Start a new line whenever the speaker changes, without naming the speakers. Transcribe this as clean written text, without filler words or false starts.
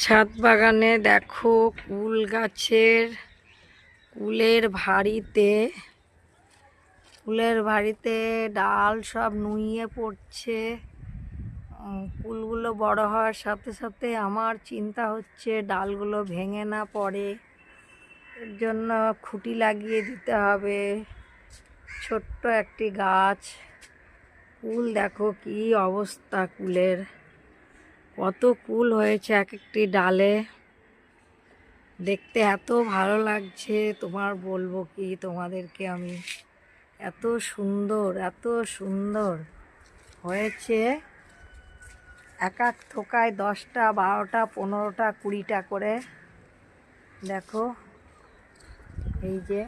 ছাদ বাগানে দেখো কুল গাছের কুলের ভাঁড়িতে ডাল সব নুইয়ে পড়ছে। কুলগুলো বড় হওয়ার সাথে সাথে আমার চিন্তা হচ্ছে ডালগুলো ভেঙে না পড়ে, এর জন্য খুঁটি লাগিয়ে দিতে হবে। ছোট্ট একটি গাছ, কুল দেখো কি অবস্থা, কুলের কত কুল হয়েছে এক একটি ডালে। দেখতে এত ভালো লাগছে, তোমার বলবো কি তোমাদেরকে আমি, এত সুন্দর হয়েছে। এক এক থোকায় 10টা 12টা 15টা 20টা করে। দেখো এই যে